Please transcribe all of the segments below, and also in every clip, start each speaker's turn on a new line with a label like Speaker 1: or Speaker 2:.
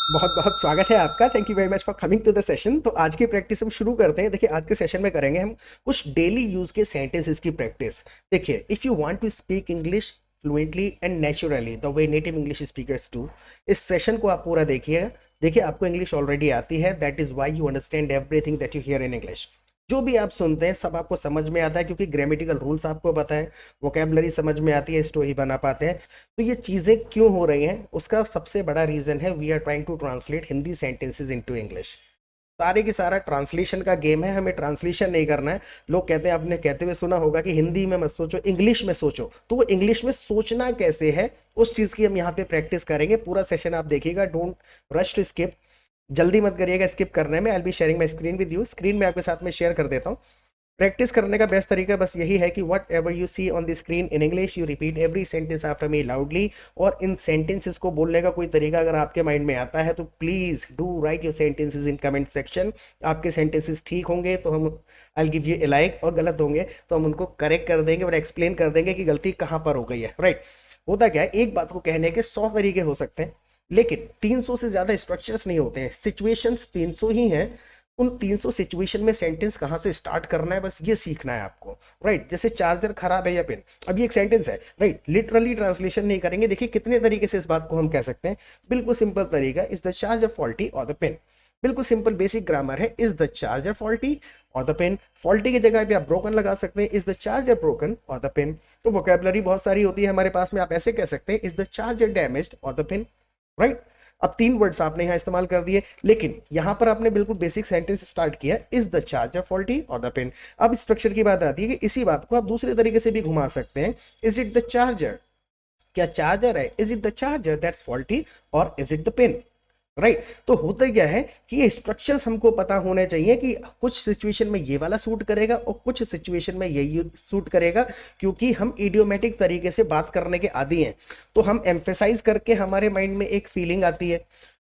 Speaker 1: बहुत बहुत स्वागत है आपका। Thank you very much for coming to the session. तो आज की प्रैक्टिस हम शुरू करते हैं। देखिए, आज के सेशन में करेंगे हम कुछ डेली यूज के सेंटेंसेस की प्रैक्टिस। देखिए, if you want to speak English fluently and naturally the way native English speakers do, इस सेशन को आप पूरा देखिए। देखिए, आपको इंग्लिश ऑलरेडी आती है, that is why you understand everything that you here in English. जो भी आप सुनते हैं सब आपको समझ में आता है, क्योंकि ग्रामेटिकल रूल्स आपको पता है, वोकेबलरी समझ में आती है, स्टोरी बना पाते हैं। तो ये चीज़ें क्यों हो रही हैं, उसका सबसे बड़ा रीज़न है we are trying to translate Hindi sentences into English. सारे की सारा ट्रांसलेशन का गेम है, हमें ट्रांसलेशन नहीं करना है। लोग कहते हैं, आपने कहते हुए सुना होगा कि हिंदी में मत सोचो, इंग्लिश में सोचो। तो वो इंग्लिश में सोचना कैसे है, उस चीज़ की हम यहाँ पे प्रैक्टिस करेंगे। पूरा सेशन आप देखिएगा, डोंट रश टू स्किप। जल्दी मत करिएगा स्किप करने में। I be sharing my screen with you, screen में आपके साथ में शेयर कर देता हूँ। प्रैक्टिस करने का बेस्ट तरीका बस यही है कि whatever you see on the screen in English you repeat every sentence after me loudly. और इन सेंटेंसेस को बोलने का कोई तरीका अगर आपके माइंड में आता है तो please do right your sentences in comment section. आपके सेंटेंसेस ठीक होंगे तो हम I give U A like, और गलत होंगे तो हम उनको करेक्ट कर देंगे और एक्सप्लेन कर देंगे कि गलती कहाँ पर हो गई है। राइट। होता क्या है, एक बात को कहने के 100 तरीके हो सकते हैं, लेकिन 300 से ज्यादा स्ट्रक्चर्स नहीं होते हैं। सिचुएशंस 300 ही हैं। उन 300 सिचुएशन में सेंटेंस कहाँ से स्टार्ट करना है, बस ये सीखना है आपको। राइट। जैसे चार्जर खराब है या पेन, अब ये एक सेंटेंस है। राइट। लिटरली ट्रांसलेशन नहीं करेंगे। देखिए कितने तरीके से इस बात को हम कह सकते हैं। बिल्कुल सिंपल तरीका, इज द चार्जर फॉल्टी और द पेन। बिल्कुल सिंपल बेसिक ग्रामर है, इज द चार्जर फॉल्टी और द पेन। फॉल्टी की जगह पे आप ब्रोकन लगा सकते हैं, इज द चार्जर ब्रोकन और द पेन। तो वोकेबलरी बहुत सारी होती है हमारे पास में, आप ऐसे कह सकते हैं, इज द चार्जर डैमेज्ड और द पेन। राइट। अब 3 वर्ड्स आपने यहां इस्तेमाल कर दिए, लेकिन यहां पर आपने बिल्कुल बेसिक सेंटेंस स्टार्ट किया, इज द चार्जर फॉल्टी और द पेन। अब स्ट्रक्चर की बात आती है कि इसी बात को आप दूसरे तरीके से भी घुमा सकते हैं, इज इट द चार्जर, क्या चार्जर है, is it the charger that's faulty और is it the pen. Right. तो होता क्या है कि ये स्ट्रक्चर्स हमको पता होने चाहिए कि कुछ सिचुएशन में ये वाला सूट करेगा और कुछ सिचुएशन में ये सूट करेगा, क्योंकि हम इडियोमेटिक तरीके से बात करने के आदी हैं। तो हम एम्फेसाइज करके हमारे माइंड में एक फीलिंग आती है,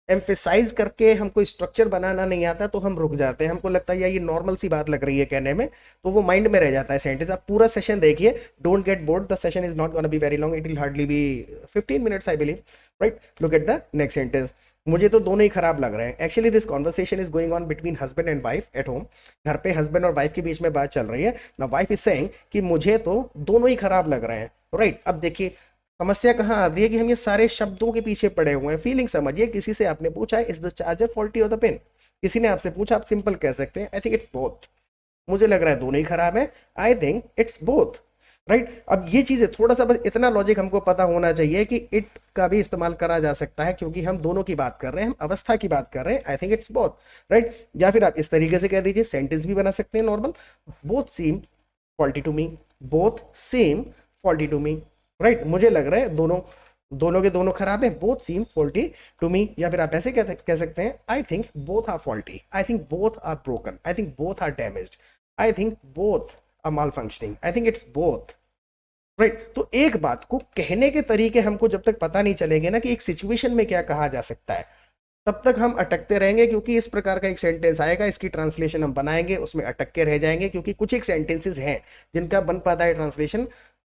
Speaker 1: एम्फेसाइज करके हमको स्ट्रक्चर बनाना नहीं आता तो हम रुक जाते हैं। हमको लगता है यार ये नॉर्मल सी बात लग रही है कहने में, तो वो माइंड में रह जाता है सेंटेंस। आप पूरा सेशन देखिए, don't get bored, the session is not gonna be very long, it will hardly be 15 minutes I believe. Right. Look at the next sentence. मुझे तो दोनों ही खराब लग रहे हैं। Actually this conversation is going on between husband and wife at home. घर पे हस्बैंड और वाइफ के बीच में बात चल रही है ना। वाइफ इज सेइंग कि मुझे तो दोनों ही खराब लग रहे हैं। राइट। अब देखिए समस्या कहाँ आती है कि हम ये सारे शब्दों के पीछे पड़े हुए हैं। फीलिंग समझिए, किसी से आपने पूछा है इज द चार्जर फॉल्टी और द पेन, किसी ने आपसे पूछा, आप सिंपल कह सकते हैं आई थिंक इट्स बोथ। मुझे लग रहा है दोनों ही खराब है, आई थिंक इट्स बोथ। राइट। अब ये चीजें थोड़ा सा बस इतना लॉजिक हमको पता होना चाहिए कि इट का भी इस्तेमाल करा जा सकता है, क्योंकि हम दोनों की बात कर रहे हैं, हम अवस्था की बात कर रहे हैं। I think it's both. Right. या फिर आप इस तरीके से कह दीजिए, सेंटेंस भी बना सकते हैं normal, both same faulty to me, both same faulty to me. Right. मुझे लग रहा है दोनों दोनों के दोनों खराब है, both seem faulty to me. या फिर आप ऐसे कह सकते हैं, I think both are faulty, I think both are broken, I think both are damaged, I think both are malfunctioning, I think it's both. Right. तो एक बात को कहने के तरीके हमको जब तक पता नहीं चलेंगे ना कि एक सिचुएशन में क्या कहा जा सकता है, तब तक हम अटकते रहेंगे। क्योंकि इस प्रकार का एक सेंटेंस आएगा, इसकी ट्रांसलेशन हम बनाएंगे, उसमें अटक के रह जाएंगे, क्योंकि कुछ एक सेंटेंसेस हैं जिनका बन पाता है translation.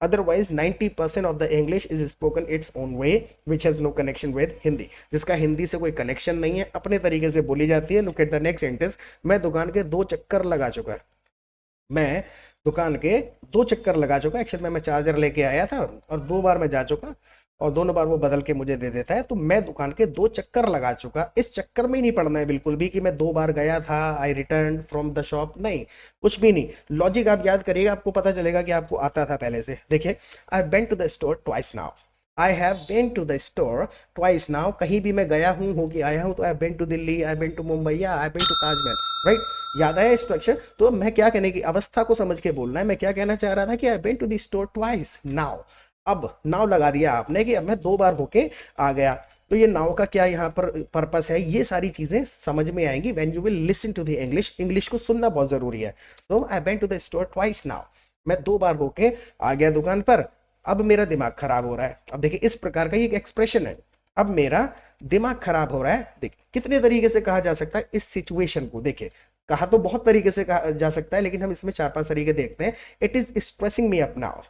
Speaker 1: Otherwise 90% of the English is spoken its own way which has no connection with Hindi, जिसका हिंदी से कोई कनेक्शन नहीं है, अपने तरीके से बोली जाती है। Look at the next sentence. मैं दुकान के 2 चक्कर लगा चुका, मैं दुकान के 2 चक्कर लगा चुका। एक्चुअल में मैं चार्जर लेके आया था और 2 बार मैं जा चुका, और दोनों बार वो बदल के मुझे दे देता है। तो मैं दुकान के 2 चक्कर लगा चुका, इस चक्कर में ही नहीं पड़ना है बिल्कुल भी कि मैं 2 बार गया था, आई रिटर्न फ्रॉम द शॉप, नहीं, कुछ भी नहीं। लॉजिक आप याद करिएगा, आपको पता चलेगा कि आपको आता था पहले से। देखिए, I have been to the store twice now, I have been to the store twice now. कहीं भी मैं गया हूँ, हो कि आया हूँ, तो I have been to Delhi, I have been to Mumbai, या I have been to Taj Mahal. Right. याद आया स्ट्रक्चर। तो मैं क्या कहने की अवस्था को समझ के बोलना है। मैं क्या कहना चाह रहा था कि I been to the store twice now. अब नाव लगा दिया आपने कि अब मैं 2 बार होके आ गया। तो ये नाव का क्या यहाँ पर पर्पस है, ये सारी चीजें समझ में आएंगी when you will listen to the English. English को सुनना बहुत जरूरी है। तो I went to the store twice now, मैं 2 बार होके आ गया दुकान पर, अब मेरा दिमाग खराब हो रहा है। अब देखिए इस प्रकार का ये एक एक्सप्रेशन है, अब मेरा दिमाग खराब हो रहा है। देखिए कितने तरीके से कहा जा सकता है इस सिचुएशन को। देखिए कहा तो बहुत तरीके से कहा जा सकता है, लेकिन हम इसमें 4-5 तरीके देखते हैं। It is stressing me up now,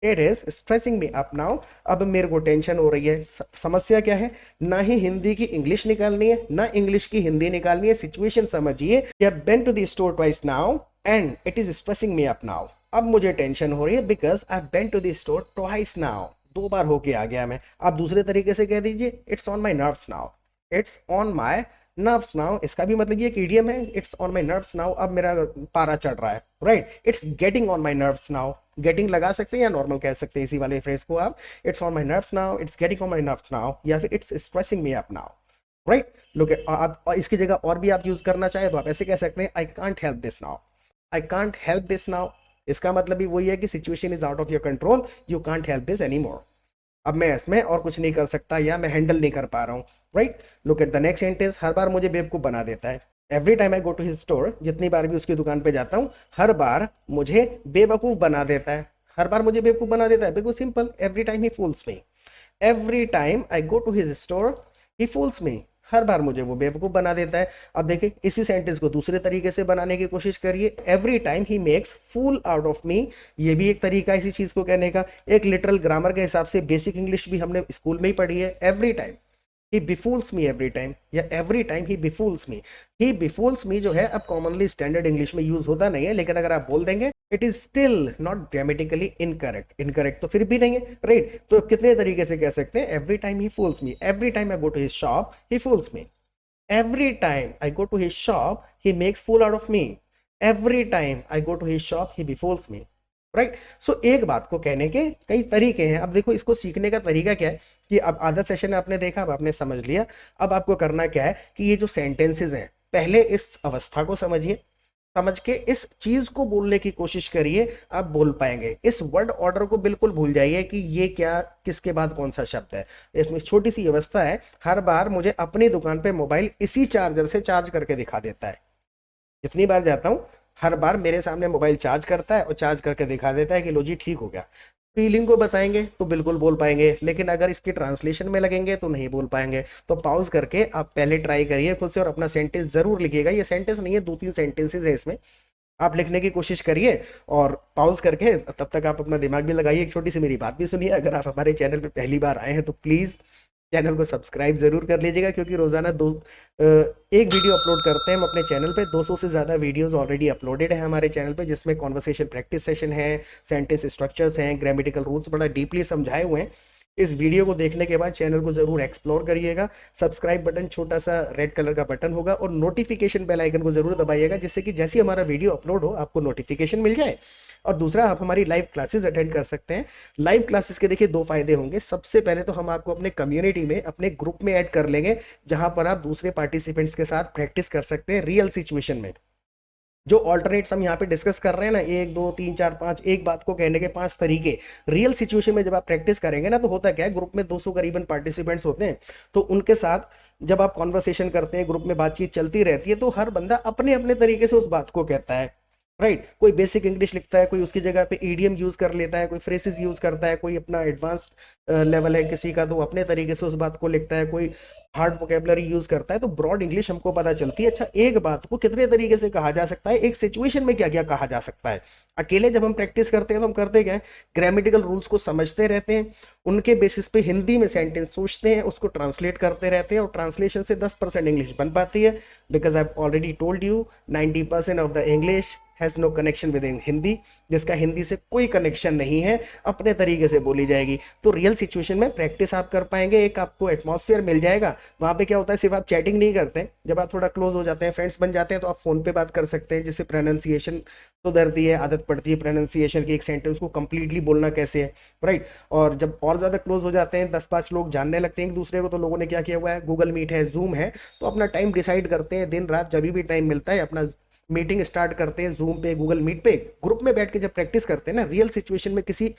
Speaker 1: it is stressing me up now. अब मेरे को टेंशन हो रही है। समस्या क्या है? ना ही हिंदी की इंग्लिश निकालनी है, ना इंग्लिश की हिंदी निकालनी है। सिचुएशन समझिए। I have been to the store twice now and it is stressing me up now. अब मुझे टेंशन हो रही है because I have been to the store twice now. 2 बार होके आ गया मैं। आप दूसरे तरीके से कह दीजिए, it's on my nerves now. It's on my nerves now, इसका भी मतलब ये एक इडियम है। It's on my nerves now, अब मेरा पारा चढ़ रहा है, right. It's getting on my nerves now, getting लगा सकते हैं या नॉर्मल कह सकते हैं इसी वाले फ्रेज को आप। It's on my nerves now, it's getting on my nerves now, या फिर it's stressing me up now, right. Look eight, आप इसकी जगह और भी आप यूज करना चाहे तो आप ऐसे कह सकते हैं, I can't help this now. I can't help this now, इसका मतलब भी वही है कि situation is out of your control, you can't help this any more. अब मैं इसमें और कुछ नहीं कर सकता या मैं हैंडल नहीं कर पा रहा हूँ, right. Look at the next sentence, हर बार मुझे बेवकूफ बना देता है। Every time I go to his store, जितनी बार भी उसकी दुकान पे जाता हूँ, हर बार मुझे बेवकूफ बना देता है। हर बार मुझे बेवकूफ बना देता है, बिल्कुल simple, every time he fools me. Every time I go to his store he fools me, हर बार मुझे वो बेवकूफ बना देता है। अब देखिए इसी सेंटेंस को दूसरे तरीके से बनाने की कोशिश करिए। Every time he makes fool out of me, ये भी एक तरीका है इसी चीज को कहने का। एक लिटरल ग्रामर के हिसाब से बेसिक इंग्लिश भी हमने स्कूल में ही पढ़ी है। एवरी टाइम ही बिफूल्स मी, एवरी टाइम, या एवरी टाइम ही बिफूल्स मी। ही बिफूल्स मी जो है अब कॉमनली स्टैंडर्ड इंग्लिश में यूज होता नहीं है, लेकिन अगर आप बोल देंगे it is still not grammatically incorrect. Incorrect तो फिर भी नहीं है, राइट। तो कितने तरीके से कह सकते हैं? Every time he fools me, every time I go to his shop he fools me, every time I go to his shop he makes fool out of me, every time I go to his shop he befools me, right. So एक बात को कहने के कई तरीके हैं। अब देखो इसको सीखने का तरीका क्या है कि अब आधा सेशन आपने देखा, अब आपने समझ लिया। अब आपको करना क्या है कि ये जो सेंटेंसेस हैं, पहले इस अवस्था को समझिए, समझ के इस चीज को बोलने की कोशिश करिए, आप बोल पाएंगे। इस वर्ड ऑर्डर को बिल्कुल भूल जाइए कि ये क्या, किसके बाद कौन सा शब्द है। इसमें छोटी सी व्यवस्था है, हर बार मुझे अपनी दुकान पे मोबाइल इसी चार्जर से चार्ज करके दिखा देता है। जितनी बार जाता हूँ हर बार मेरे सामने मोबाइल चार्ज करता है और चार्ज करके दिखा देता है कि लो जी ठीक हो गया। फीलिंग को बताएंगे तो बिल्कुल बोल पाएंगे, लेकिन अगर इसके ट्रांसलेशन में लगेंगे तो नहीं बोल पाएंगे। तो पॉज करके आप पहले ट्राई करिए खुद से और अपना सेंटेंस जरूर लिखिएगा। ये सेंटेंस नहीं है, 2-3 सेंटेंसेस है इसमें, आप लिखने की कोशिश करिए और पॉज करके तब तक आप अपना दिमाग भी लगाइए। एक छोटी सी मेरी बात भी सुनिए, अगर आप हमारे चैनल पे पहली बार आए हैं तो प्लीज़ चैनल को सब्सक्राइब जरूर कर लीजिएगा, क्योंकि रोजाना एक वीडियो अपलोड करते हैं हम अपने चैनल पे। 200 से ज़्यादा वीडियोस ऑलरेडी अपलोडेड है हमारे चैनल पे, जिसमें कॉन्वर्सेशन प्रैक्टिस सेशन है, सेंटेंस स्ट्रक्चर्स हैं, ग्रामेटिकल रूल्स बड़ा डीपली समझाए हुए हैं। इस वीडियो को देखने के बाद चैनल को जरूर एक्सप्लोर करिएगा। सब्सक्राइब बटन छोटा सा रेड कलर का बटन होगा और नोटिफिकेशन बेल आइकन को जरूर दबाइएगा, जिससे कि जैसे हमारा वीडियो अपलोड हो आपको नोटिफिकेशन मिल जाए। और दूसरा, आप हमारी लाइव क्लासेस अटेंड कर सकते हैं। लाइव क्लासेस के देखिए 2 फायदे होंगे। सबसे पहले तो हम आपको अपने कम्युनिटी में, अपने ग्रुप में ऐड कर लेंगे, जहां पर आप दूसरे पार्टिसिपेंट्स के साथ प्रैक्टिस कर सकते हैं रियल सिचुएशन में। जो ऑल्टरनेट्स हम यहाँ पे डिस्कस कर रहे हैं ना, 1 2 3 4 5, एक बात को कहने के 5 तरीके, रियल सिचुएशन में जब आप प्रैक्टिस करेंगे ना, तो होता क्या है, ग्रुप में 200 करीबन पार्टिसिपेंट्स होते हैं, तो उनके साथ जब आप कॉन्वर्सेशन करते हैं, ग्रुप में बातचीत चलती रहती है, तो हर बंदा अपने अपने तरीके से उस बात को कहता है, राइट। कोई बेसिक इंग्लिश लिखता है, कोई उसकी जगह पे ईडियम यूज कर लेता है, कोई फ्रेसेस यूज करता है, कोई अपना एडवांस्ड लेवल है किसी का तो अपने तरीके से उस बात को लिखता है, कोई हार्ड वोकेबलरी यूज करता है। तो ब्रॉड इंग्लिश हमको पता चलती है। अच्छा, एक बात को कितने तरीके से कहा जा सकता है, एक सिचुएशन में क्या क्या कहा जा सकता है। अकेले जब हम प्रैक्टिस करते हैं तो हम करते क्या है, ग्रामेटिकल रूल्स को समझते रहते हैं, उनके बेसिस पे हिंदी में सेंटेंस सोचते हैं, उसको ट्रांसलेट करते रहते हैं, और ट्रांसलेशन से 10% इंग्लिश बन पाती है। Because I already told you 90% of the English has no connection with in Hindi, जिसका हिंदी से कोई कनेक्शन नहीं है, अपने तरीके से बोली जाएगी। तो रियल सिचुएशन में प्रैक्टिस आप कर पाएंगे, एक आपको एटमॉस्फेयर मिल जाएगा। वहाँ पे क्या होता है, सिर्फ आप चैटिंग नहीं करते हैं, जब आप थोड़ा क्लोज हो जाते हैं, फ्रेंड्स बन जाते हैं, तो आप फोन पे बात कर सकते हैं, जिससे प्रोनाउंसिएशन सुधरती है, आदत पड़ती है प्रोनाउंसिएशन की, एक सेंटेंस को कंप्लीटली बोलना कैसे है, राइट। और जब और ज़्यादा क्लोज हो जाते हैं, 10-5 लोग जानने लगते हैं एक दूसरे को, तो लोगों ने क्या किया हुआ है, गूगल मीट है, जूम है, तो अपना टाइम डिसाइड करते हैं, दिन रात जब भी टाइम मिलता है अपना मीटिंग स्टार्ट करते हैं, जूम पे, गूगल मीट पे, ग्रुप में बैठ के जब प्रैक्टिस करते हैं ना, रियल सिचुएशन में किसी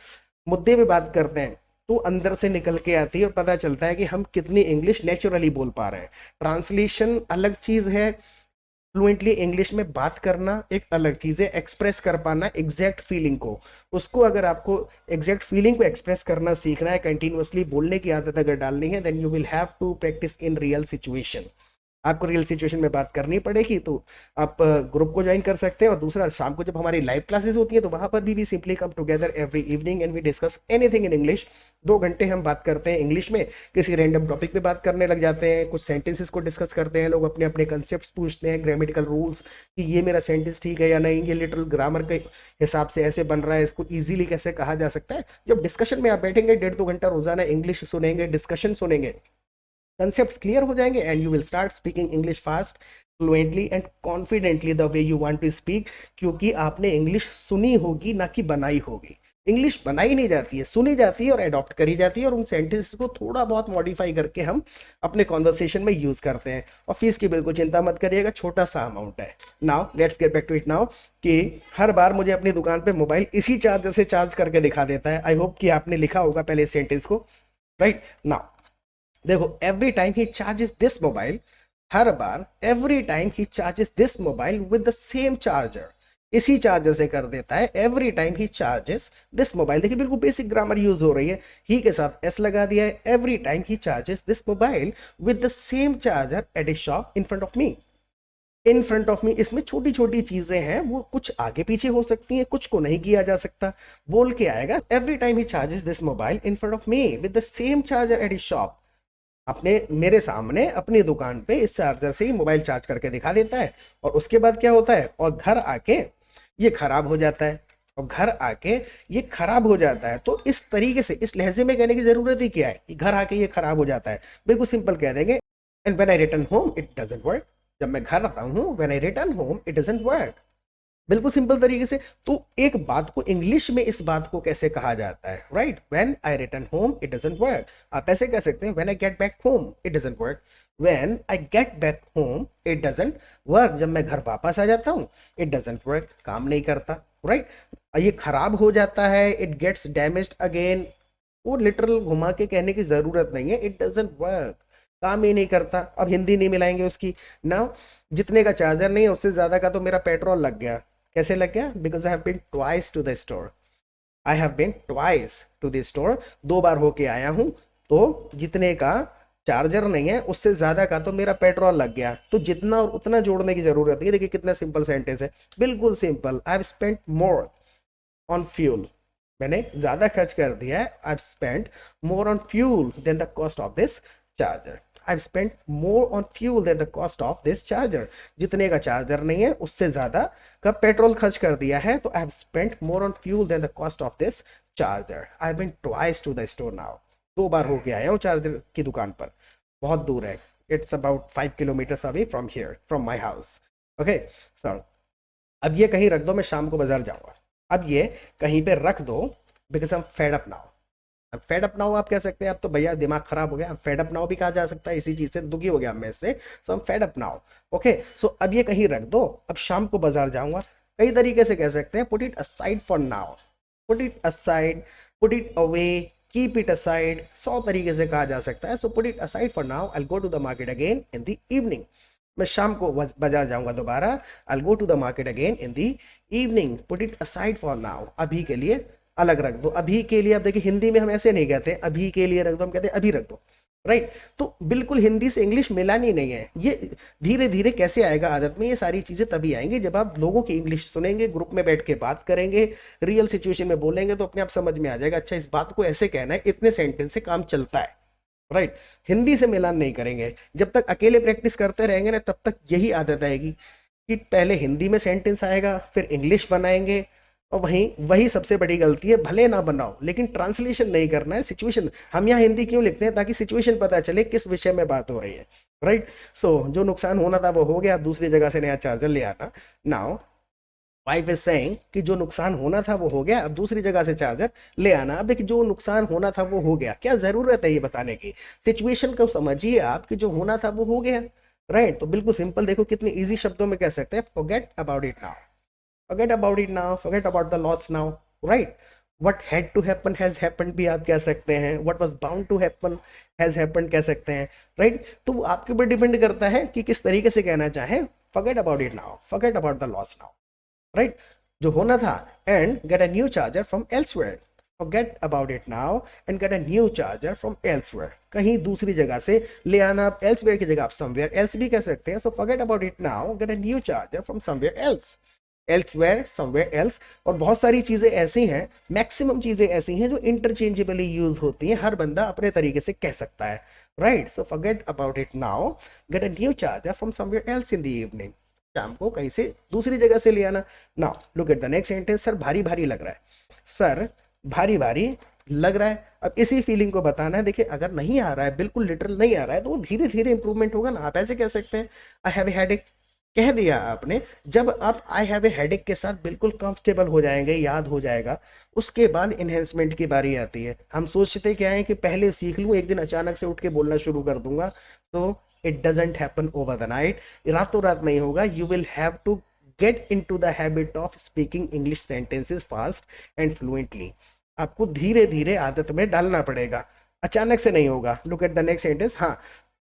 Speaker 1: मुद्दे पे बात करते हैं, तो अंदर से निकल के आती है और पता चलता है कि हम कितनी इंग्लिश नेचुरली बोल पा रहे हैं। ट्रांसलेशन अलग चीज है, फ्लुएंटली इंग्लिश में बात करना एक अलग चीज है, एक्सप्रेस कर पाना एग्जैक्ट फीलिंग को, उसको अगर आपको एग्जैक्ट फीलिंग को एक्सप्रेस करना सीखना है, कंटिन्यूअसली बोलने की आदत अगर डालनी है, then you will have to practice in real situation. आपको रियल सिचुएशन में बात करनी पड़ेगी तो आप ग्रुप को ज्वाइन कर सकते हैं, और दूसरा शाम को जब हमारी लाइव क्लासेस होती है तो वहां पर भी simply come together every evening and we discuss anything in English. 2 घंटे हम बात करते हैं इंग्लिश में, किसी रैंडम टॉपिक पे बात करने लग जाते हैं, कुछ सेंटेंसेस को डिस्कस करते हैं, लोग अपने अपने कंसेप्ट पूछते हैं, ग्रामेटिकल रूल्स कि ये मेरा सेंटेंस ठीक है या नहीं, ये लिटरल ग्रामर के हिसाब से ऐसे बन रहा है, इसको ईजिली कैसे कहा जा सकता है। जब डिस्कशन में आप बैठेंगे 1.5-2 घंटा रोजाना इंग्लिश सुनेंगे, डिस्कशन सुनेंगे, concepts क्लियर हो जाएंगे and you will start speaking English fast, fluently and confidently the way you want to speak, क्योंकि आपने इंग्लिश सुनी होगी ना कि बनाई होगी। इंग्लिश बनाई नहीं जाती है, सुनी जाती है और अडॉप्ट करी जाती है, और उन सेंटेंसेस को थोड़ा बहुत मॉडिफाई करके हम अपने कॉन्वर्सेशन में यूज करते हैं। और फीस की बिल्कुल चिंता मत करिएगा, छोटा सा अमाउंट है। Now let's get back to it now, कि हर बार मुझे अपनी दुकान पे मोबाइल इसी चार्जर से चार्ज करके दिखा देता है। आई होप कि आपने लिखा होगा पहले इस सेंटेंस को, राइट। नाउ देखो, every time he charges this mobile, her bar every time he charges this mobile with the same charger, इसी चार्जर से कर देता है। Every time he charges this mobile, देखिए बिल्कुल बेसिक ग्रामर यूज हो रही है, ही के साथ एस लगा दिया है। Every time he charges this mobile with the same charger at a shop in front of me. In front of me, इसमें छोटी छोटी चीजें हैं, वो कुछ आगे पीछे हो सकती हैं, कुछ को नहीं किया जा सकता। बोल के आएगा every time he charges this mobile in front of me with the same charger at a shop, अपने मेरे सामने अपनी दुकान पे इस चार्जर से ही मोबाइल चार्ज करके दिखा देता है। और उसके बाद क्या होता है, और घर आके ये खराब हो जाता है, और घर आके ये खराब हो जाता है। तो इस तरीके से, इस लहजे में कहने की जरूरत ही क्या है कि घर आके ये खराब हो जाता है, बिल्कुल सिंपल कह देंगे and when I return home it doesn't work, जब मैं घर आता हूँ when I return home it doesn't work, बिल्कुल सिंपल तरीके से। तो एक बात को इंग्लिश में इस बात को कैसे कहा जाता है, right. When I return home it doesn't work, आप ऐसे कह सकते हैं when I get back home it doesn't work, when I get back home it doesn't work, जब मैं घर वापस आ जाता हूँ इट डजंट वर्क, काम नहीं करता, राइट। ये खराब हो जाता है, इट गेट्स डैमेज्ड अगेन, वो लिटरल घुमा के कहने की जरूरत नहीं है, इट डजंट वर्क, काम ही नहीं करता। अब हिंदी नहीं मिलाएंगे उसकी ना, जितने का चार्जर नहीं है उससे ज्यादा का तो मेरा पेट्रोल लग गया। कैसे लग गया, because I have been twice to the store, I have been twice to the store, 2 बार होके आया हूं, तो जितने का चार्जर नहीं है उससे ज्यादा का तो मेरा पेट्रोल लग गया। तो जितना और उतना जोड़ने की जरूरत नहीं है। देखिए कितना सिंपल सेंटेंस है, बिल्कुल simple. I have spent more on fuel, मैंने ज्यादा खर्च कर दिया है, I have spent more on fuel than the cost of this charger, I've spent more on fuel than the cost of this charger, जितने का चार्जर नहीं है उससे ज्यादा का पेट्रोल खर्च कर दिया है, तो I've spent more on fuel than the cost of this charger, I've been twice to the store now, 2 बार हो के आया हूँ चार्जर की दुकान पर, बहुत दूर है, it's about 5 kilometers away from here, from my house, okay, so अब ये कहीं रख दो, मैं शाम को बाजार जाऊंगा, अब ये कहीं पे रख दो, because I'm fed up now, fed up now आप कह सकते हैं, अब तो भैया दिमाग खराब हो गया, फेड अप नाउ भी कहा जा सकता है, इसी चीज से दुखी हो गया मैं इससे, सो हम फेड अप नाउ, ओके। सो अब ये कहीं रख दो, अब शाम को बाजार जाऊंगा, कई तरीके से कह सकते हैं, put it aside for now, put it aside, put it away, keep it aside, 100 तरीके से कहा जा सकता है। So put it aside for now, I go to the market again in the evening, मैं शाम को बाजार जाऊंगा दोबारा, I go to the market again in the evening, put it aside for now, अभी के लिए अलग रख दो, अभी के लिए। अब देखिए हिंदी में हम ऐसे नहीं कहते अभी के लिए रख दो, हम कहते हैं अभी रख दो, राइट। तो बिल्कुल हिंदी से इंग्लिश मिलानी नहीं है, ये धीरे धीरे कैसे आएगा आदत में, ये सारी चीजें तभी आएंगी जब आप लोगों की इंग्लिश सुनेंगे, ग्रुप में बैठ के बात करेंगे, रियल सिचुएशन में बोलेंगे, तो अपने आप समझ में आ जाएगा, अच्छा इस बात को ऐसे कहना है, इतने सेंटेंस से काम चलता है, राइट। हिंदी से मिलान नहीं करेंगे, जब तक अकेले प्रैक्टिस करते रहेंगे ना तब तक यही आदत आएगी कि पहले हिंदी में सेंटेंस आएगा, फिर इंग्लिश बनाएंगे, और वही सबसे बड़ी गलती है, भले ना बनाओ लेकिन ट्रांसलेशन नहीं करना है, सिचुएशन। हम यहाँ हिंदी क्यों लिखते हैं, ताकि सिचुएशन पता चले किस विषय में बात हो रही है, राइट। सो जो नुकसान होना था वो हो गया, अब दूसरी जगह से नया चार्जर ले आना। नाउ वाइफ इज सेइंग कि जो नुकसान होना था वो हो गया, अब दूसरी जगह से चार्जर ले आना। अब देखिए जो नुकसान होना था वो हो गया, क्या जरूरत है ये बताने की, सिचुएशन को समझिए आप कि जो होना था वो हो गया, राइट। तो बिल्कुल सिंपल, देखो कितने ईजी शब्दों में कह सकते हैं, forget about it now, forget about it now, forget about the loss now, right? What had to happen has happened भी आप कह सकते हैं, what was bound to happen has happened कह सकते हैं, right? तो वो आपके ऊपर डिपेंड करता है कि किस तरीके से कहना चाहे, forget about it now, forget about the loss now, right? जो होना था, and get a new charger from elsewhere, forget about it now and get a new charger from elsewhere. कहीं दूसरी जगह से ले आना, आप elsewhere की जगह आप somewhere else भी कह सकते हैं. So forget about it now, get a new charger from somewhere else. Elsewhere, somewhere else. और बहुत सारी चीजें ऐसी हैं, मैक्सिमम चीजें ऐसी हैं जो इंटरचेंजेबली यूज होती हैं, हर बंदा अपने तरीके से कह सकता है, right. So forget about it now, get a new charger from somewhere else in the evening. शाम को कहीं से दूसरी जगह से ले आना. Now look at the next sentence. Sir भारी भारी लग रहा है. सर भारी भारी लग रहा है. अब इसी फीलिंग को बताना है. देखिए अगर नहीं आ रहा है, बिल्कुल लिटरल नहीं आ रहा है, तो वो धीरे धीरे इंप्रूवमेंट होगा ना. आप ऐसे कह सकते हैं आई हैव ए हेडेक, कह दिया आपने. जब आप आई हैव ए हेडेक के साथ बिल्कुल कंफर्टेबल हो जाएंगे, याद हो जाएगा, उसके बाद इन्हेंसमेंट की बारी आती है. हम सोचते क्या है कि पहले सीख लूँ, एक दिन अचानक से उठ के बोलना शुरू कर दूंगा. तो it doesn't happen over the night. रातों रात नहीं होगा. You will have to get into the habit of speaking English sentences fast and fluently. आपको धीरे धीरे आदत में डालना पड़ेगा, अचानक से नहीं होगा. Look at the next sentence. हाँ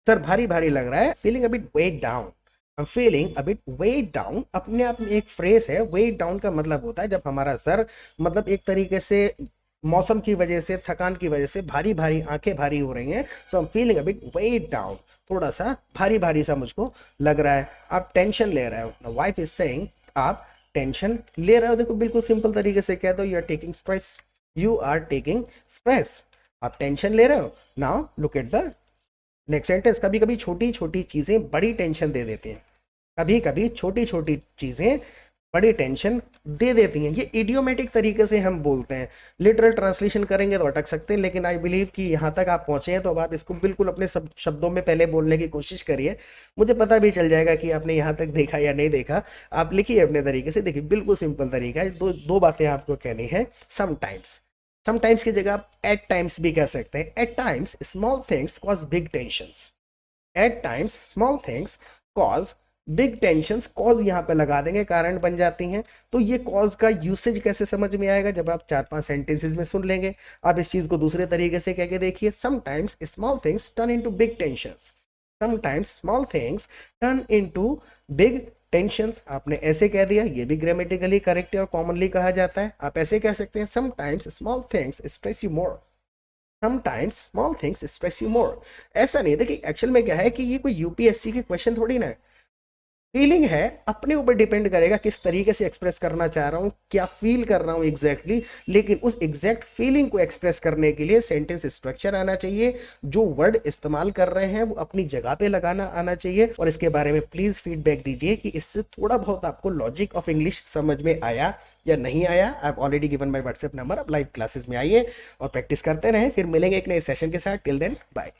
Speaker 1: सर भारी भारी लग रहा है. Feeling a bit weighed down. I'm feeling a bit weighed down. अपने आप में एक फ्रेज है. weighed down का मतलब होता है जब हमारा सर मतलब एक तरीके से मौसम की वजह से, थकान की वजह से भारी भारी, आंखें भारी हो रही हैं. सो I'm feeling a bit weighed down. थोड़ा सा भारी भारी सा मुझको लग रहा है. आप टेंशन ले रहे हो. वाइफ इज सेइंग आप टेंशन ले रहे हो. देखो बिल्कुल सिंपल तरीके से कह दो, you are taking stress. You are taking stress. आप टेंशन ले रहे हो. Now look at the next sentence. कभी कभी छोटी छोटी चीजें बड़ी टेंशन दे देती हैं. कभी कभी छोटी छोटी चीजें बड़ी टेंशन दे देती हैं. ये इडियोमेटिक तरीके से हम बोलते हैं. लिटरल ट्रांसलेशन करेंगे तो अटक सकते हैं, लेकिन आई बिलीव कि यहाँ तक आप पहुंचे हैं तो अब आप इसको बिल्कुल अपने सब शब्दों में पहले बोलने की कोशिश करिए. मुझे पता भी चल जाएगा कि आपने यहाँ तक देखा या नहीं देखा. आप लिखिए अपने तरीके से. देखिए बिल्कुल सिंपल तरीका है. दो बातें आपको कहनी है. समटाइम्स, समटाइम्स की जगह आप एट टाइम्स भी कह सकते हैं. At times small things cause big tensions. At times small things cause big tensions. Cause यहाँ पे लगा देंगे, कारण बन जाती हैं. तो ये कॉज का यूसेज कैसे समझ में आएगा, जब आप 4-5 सेंटेंसेस में सुन लेंगे. आप इस चीज को दूसरे तरीके से कह के देखिए. Sometimes small things turn into big tensions. Sometimes small things turn into big tensions. आपने ऐसे कह दिया, ये भी ग्रामेटिकली करेक्ट है और कॉमनली कहा जाता है. आप ऐसे कह सकते हैं. Sometimes small things stress you more. Sometimes small things stress you more. ऐसा नहीं. देखिए एक्चुअल में क्या है कि ये कोई यूपीएससी के क्वेश्चन थोड़ी ना है. फीलिंग है, अपने ऊपर डिपेंड करेगा किस तरीके से एक्सप्रेस करना चाह रहा हूं, क्या फील कर रहा हूं एग्जैक्टली. लेकिन उस एग्जैक्ट फीलिंग को एक्सप्रेस करने के लिए सेंटेंस स्ट्रक्चर आना चाहिए. जो वर्ड इस्तेमाल कर रहे हैं वो अपनी जगह पे लगाना आना चाहिए. और इसके बारे में प्लीज फीडबैक दीजिए कि इससे थोड़ा बहुत आपको लॉजिक ऑफ इंग्लिश समझ में आया या नहीं आया. I have already given my WhatsApp number. अब लाइव क्लासेस में आइए और प्रैक्टिस करते रहें. फिर मिलेंगे एक नए सेशन के साथ. Till then bye.